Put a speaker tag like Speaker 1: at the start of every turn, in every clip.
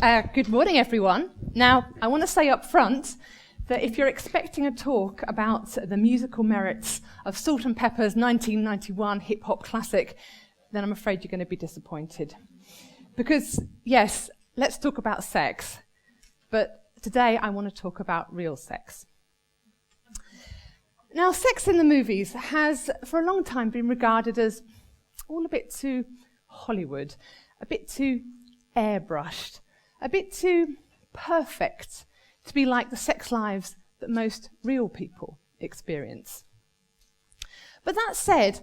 Speaker 1: Good morning, everyone. Now, I want to say up front that if you're expecting a talk about the musical merits of Salt and Pepper's 1991 hip-hop classic, then I'm afraid you're going to be disappointed. Because, yes, let's talk about sex, but today I want to talk about real sex. Now, sex in the movies has, for a long time, been regarded as all a bit too Hollywood, a bit too airbrushed, a bit too perfect to be like the sex lives that most real people experience. But that said,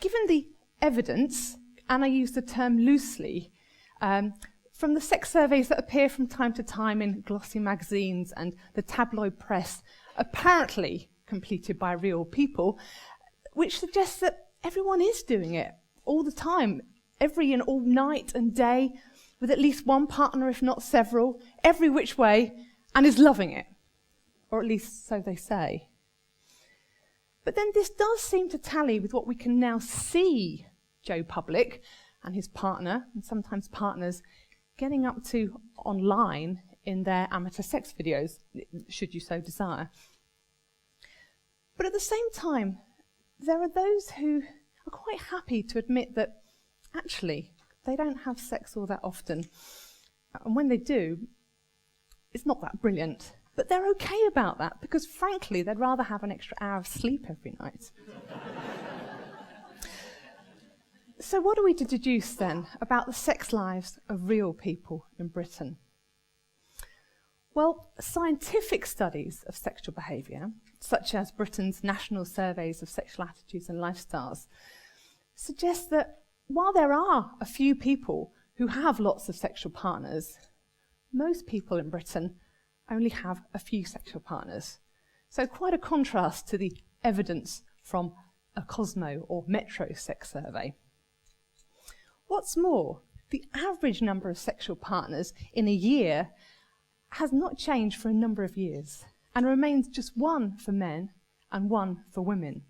Speaker 1: given the evidence, and I use the term loosely, from the sex surveys that appear from time to time in glossy magazines and the tabloid press, apparently completed by real people, which suggests that everyone is doing it all the time, every and all night and day, with at least one partner, if not several, every which way, and is loving it. Or at least so they say. But then this does seem to tally with what we can now see Joe Public and his partner, and sometimes partners, getting up to online in their amateur sex videos, should you so desire. But at the same time, there are those who are quite happy to admit that actually they don't have sex all that often. And when they do, it's not that brilliant. But they're okay about that because, frankly, they'd rather have an extra hour of sleep every night. So what are we to deduce, then, about the sex lives of real people in Britain? Well, scientific studies of sexual behaviour, such as Britain's national surveys of sexual attitudes and lifestyles, suggest that while there are a few people who have lots of sexual partners, most people in Britain only have a few sexual partners. So quite a contrast to the evidence from a Cosmo or Metro sex survey. What's more, the average number of sexual partners in a year has not changed for a number of years and remains just one for men and one for women,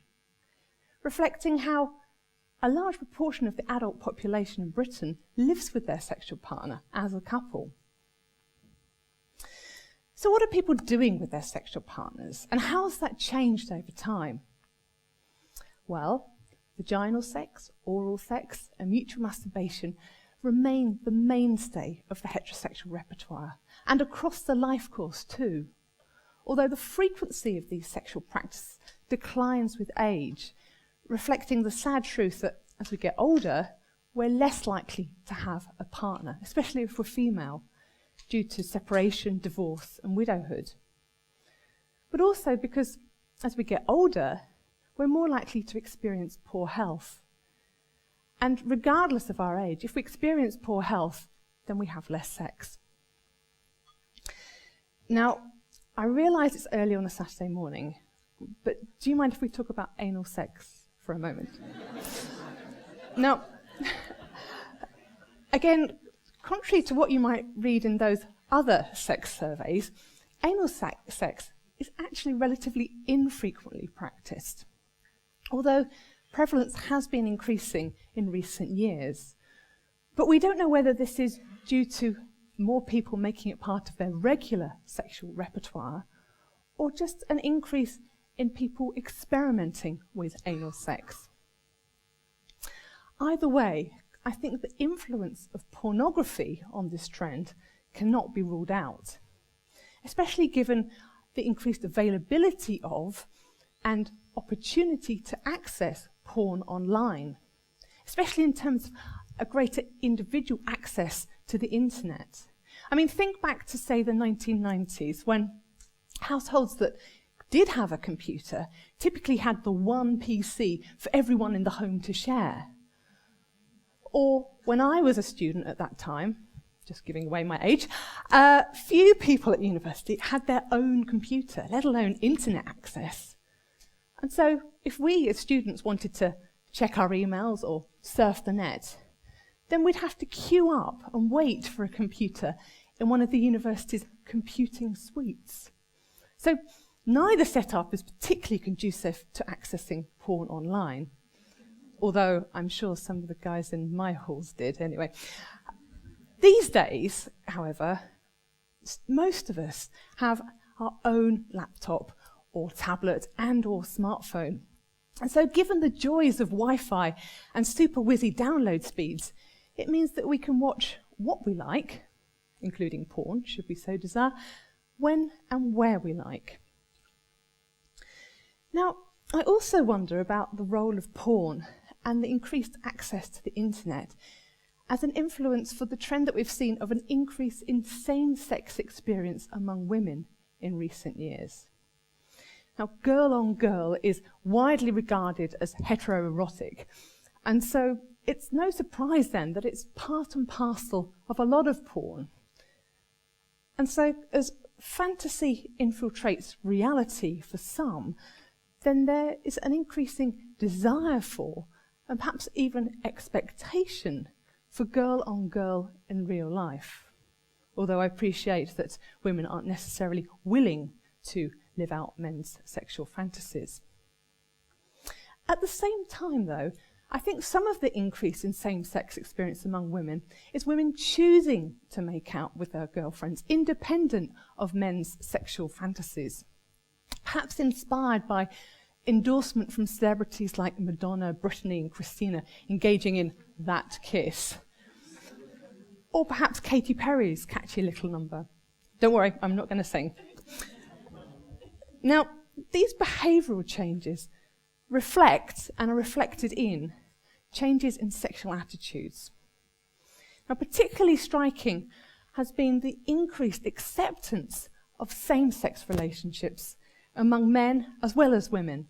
Speaker 1: reflecting how a large proportion of the adult population in Britain lives with their sexual partner as a couple. So what are people doing with their sexual partners, and how has that changed over time? Well, vaginal sex, oral sex, and mutual masturbation remain the mainstay of the heterosexual repertoire, and across the life course too. Although the frequency of these sexual practices declines with age, reflecting the sad truth that as we get older, we're less likely to have a partner, especially if we're female, due to separation, divorce, and widowhood. But also because as we get older, we're more likely to experience poor health. And regardless of our age, if we experience poor health, then we have less sex. Now, I realise it's early on a Saturday morning, but do you mind if we talk about anal sex for a moment? Now, again, contrary to what you might read in those other sex surveys, anal sex is actually relatively infrequently practiced, although prevalence has been increasing in recent years. But we don't know whether this is due to more people making it part of their regular sexual repertoire, or just an increase in people experimenting with anal sex. Either way, I think the influence of pornography on this trend cannot be ruled out, especially given the increased availability of and opportunity to access porn online, especially in terms of a greater individual access to the internet. I mean, think back to, say, the 1990s, when households that did have a computer typically had the one PC for everyone in the home to share. Or when I was a student at that time, just giving away my age, few people at university had their own computer, let alone internet access. And so if we as students wanted to check our emails or surf the net, then we'd have to queue up and wait for a computer in one of the university's computing suites. So neither setup is particularly conducive to accessing porn online, although I'm sure some of the guys in my halls did anyway. These days, however, most of us have our own laptop or tablet and or smartphone. And so given the joys of Wi-Fi and super whizzy download speeds, it means that we can watch what we like, including porn, should we so desire, when and where we like. Now, I also wonder about the role of porn and the increased access to the internet as an influence for the trend that we've seen of an increase in same-sex experience among women in recent years. Now, girl on girl is widely regarded as heteroerotic, and so it's no surprise then that it's part and parcel of a lot of porn. And so as fantasy infiltrates reality for some, then there is an increasing desire for, and perhaps even expectation for girl on girl in real life. Although I appreciate that women aren't necessarily willing to live out men's sexual fantasies. At the same time, though, I think some of the increase in same-sex experience among women is women choosing to make out with their girlfriends, independent of men's sexual fantasies. Perhaps inspired by endorsement from celebrities like Madonna, Brittany and Christina engaging in that kiss. Or perhaps Katy Perry's catchy little number. Don't worry, I'm not going to sing. Now, these behavioural changes reflect and are reflected in changes in sexual attitudes. Now, particularly striking has been the increased acceptance of same-sex relationships among men as well as women.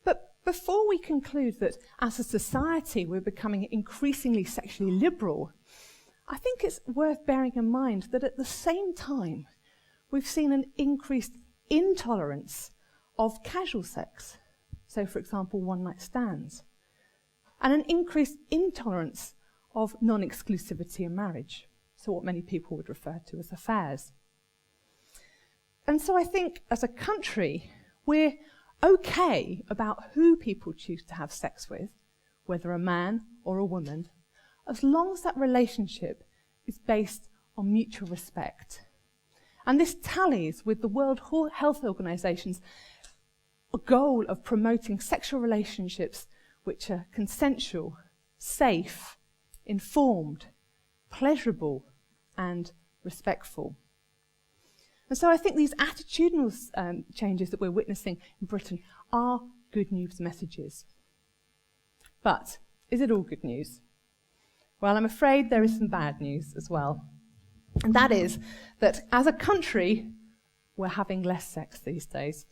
Speaker 1: But before we conclude that as a society we're becoming increasingly sexually liberal, I think it's worth bearing in mind that at the same time we've seen an increased intolerance of casual sex, so for example one-night stands, and an increased intolerance of non-exclusivity in marriage, so what many people would refer to as affairs. And so I think as a country we're okay about who people choose to have sex with, whether a man or a woman, as long as that relationship is based on mutual respect. And this tallies with the World Health Organization's goal of promoting sexual relationships which are consensual, safe, informed, pleasurable, and respectful. And so I think these attitudinal changes that we're witnessing in Britain are good news messages. But is it all good news? Well, I'm afraid there is some bad news as well. And that is that as a country, we're having less sex these days.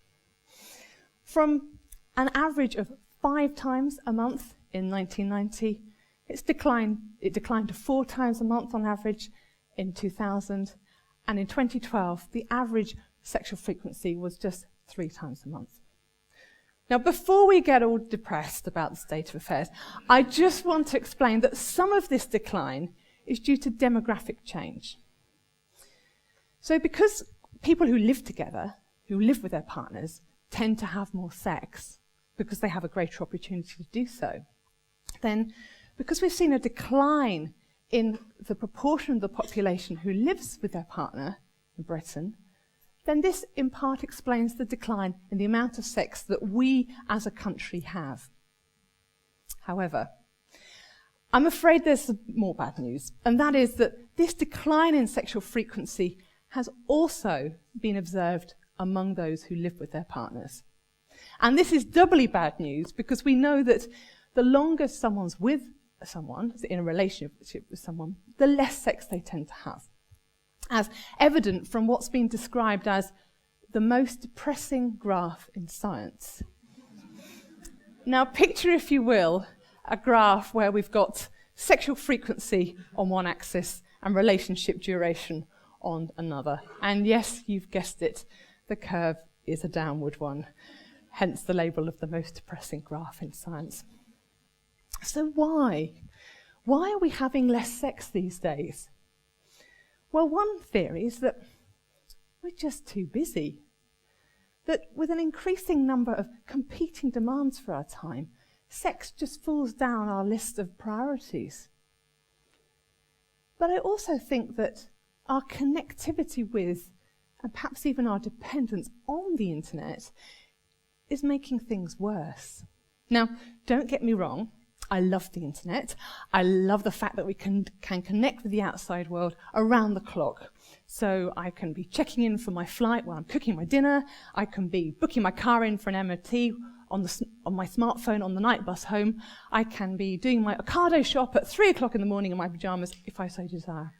Speaker 1: From an average of 5 times a month in 1990, it declined to 4 times a month on average in 2000, and in 2012, the average sexual frequency was just 3 times a month. Now, before we get all depressed about the state of affairs, I just want to explain that some of this decline is due to demographic change. So because people who live together, who live with their partners, tend to have more sex because they have a greater opportunity to do so, then because we've seen a decline in the proportion of the population who lives with their partner in Britain, then this in part explains the decline in the amount of sex that we as a country have. However, I'm afraid there's some more bad news, and that is that this decline in sexual frequency has also been observed among those who live with their partners. And this is doubly bad news because we know that the longer someone's with someone, in a relationship with someone, the less sex they tend to have, as evident from what's been described as the most depressing graph in science. Now picture, if you will, a graph where we've got sexual frequency on one axis and relationship duration on another. And yes, you've guessed it, the curve is a downward one, hence the label of the most depressing graph in science. So why? Why are we having less sex these days? Well, one theory is that we're just too busy. That with an increasing number of competing demands for our time, sex just falls down our list of priorities. But I also think that our connectivity with, and perhaps even our dependence on the internet, is making things worse. Now, don't get me wrong, I love the internet. I love the fact that we can connect with the outside world around the clock. So I can be checking in for my flight while I'm cooking my dinner. I can be booking my car in for an MOT on my smartphone on the night bus home. I can be doing my Ocado shop at 3 o'clock in the morning in my pyjamas, if I so desire.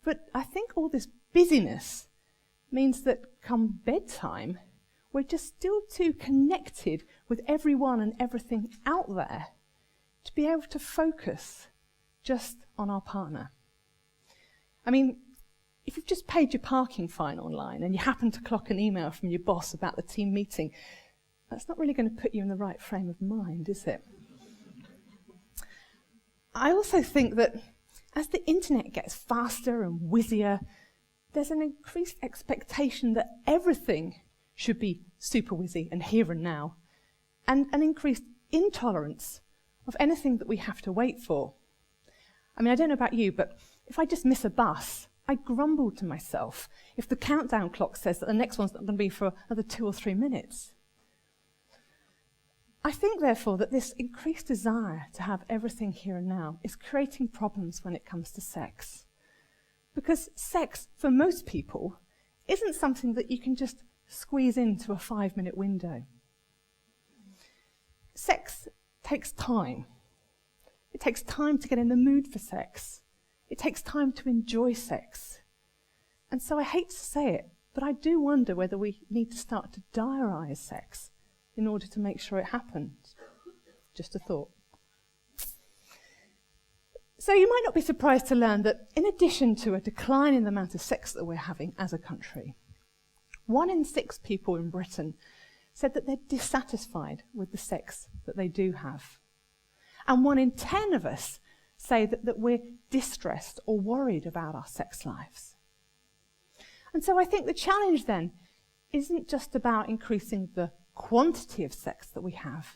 Speaker 1: But I think all this busyness means that come bedtime, we're just still too connected with everyone and everything out there to be able to focus just on our partner. I mean, if you've just paid your parking fine online and you happen to clock an email from your boss about the team meeting, that's not really going to put you in the right frame of mind, is it? I also think that as the internet gets faster and whizzier, there's an increased expectation that everything should be super whizzy and here and now, and an increased intolerance of anything that we have to wait for. I mean, I don't know about you, but if I just miss a bus, I grumble to myself if the countdown clock says that the next one's not going to be for another 2 or 3 minutes. I think, therefore, that this increased desire to have everything here and now is creating problems when it comes to sex. Because sex, for most people, isn't something that you can just squeeze into a 5-minute window. Sex takes time. It takes time to get in the mood for sex. It takes time to enjoy sex. And so I hate to say it, but I do wonder whether we need to start to diarise sex in order to make sure it happens. Just a thought. So you might not be surprised to learn that in addition to a decline in the amount of sex that we're having as a country, 1 in 6 people in Britain said that they're dissatisfied with the sex that they do have. And 1 in 10 of us say that we're distressed or worried about our sex lives. And so I think the challenge then isn't just about increasing the quantity of sex that we have,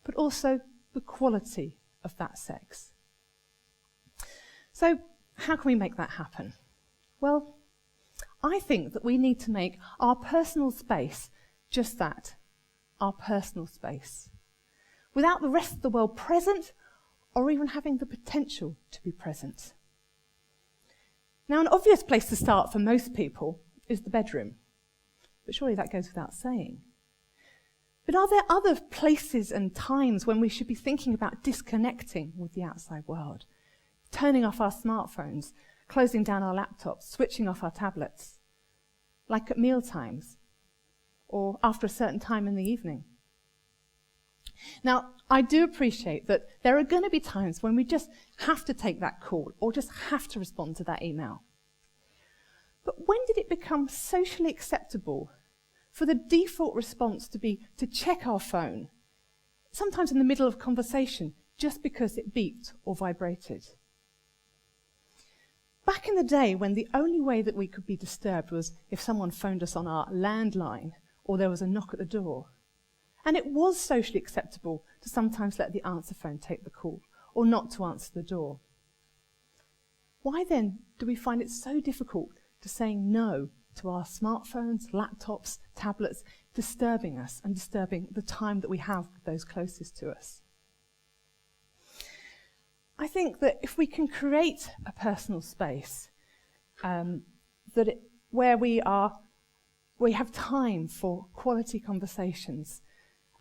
Speaker 1: but also the quality of that sex. So how can we make that happen? Well, I think that we need to make our personal space just that, our personal space, without the rest of the world present or even having the potential to be present. Now, an obvious place to start for most people is the bedroom, but surely that goes without saying. But are there other places and times when we should be thinking about disconnecting with the outside world, turning off our smartphones, closing down our laptops, switching off our tablets, like at meal times or after a certain time in the evening? Now, I do appreciate that there are going to be times when we just have to take that call or just have to respond to that email. But when did it become socially acceptable for the default response to be to check our phone, sometimes in the middle of conversation, just because it beeped or vibrated? Back in the day when the only way that we could be disturbed was if someone phoned us on our landline or there was a knock at the door. And it was socially acceptable to sometimes let the answer phone take the call or not to answer the door. Why then do we find it so difficult to say no to our smartphones, laptops, tablets, disturbing us and disturbing the time that we have with those closest to us? I think that if we can create a personal space where we have time for quality conversations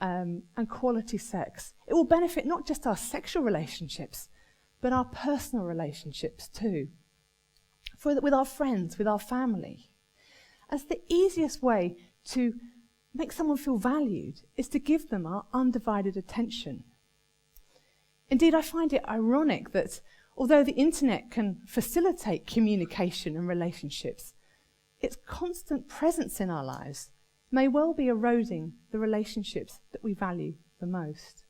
Speaker 1: and quality sex, it will benefit not just our sexual relationships, but our personal relationships too, with our friends, with our family. As the easiest way to make someone feel valued is to give them our undivided attention. Indeed, I find it ironic that although the internet can facilitate communication and relationships, its constant presence in our lives may well be eroding the relationships that we value the most.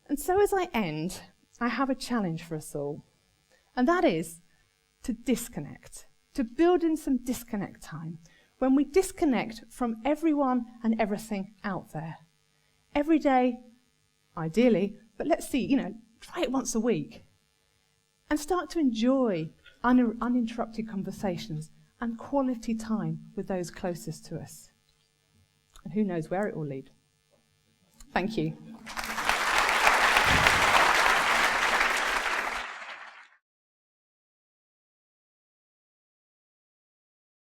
Speaker 1: And so as I end, I have a challenge for us all, and that is to disconnect, to build in some disconnect time, when we disconnect from everyone and everything out there. Every day, ideally, but let's see, try it once a week. and start to enjoy uninterrupted conversations and quality time with those closest to us. And who knows where it will lead. Thank you.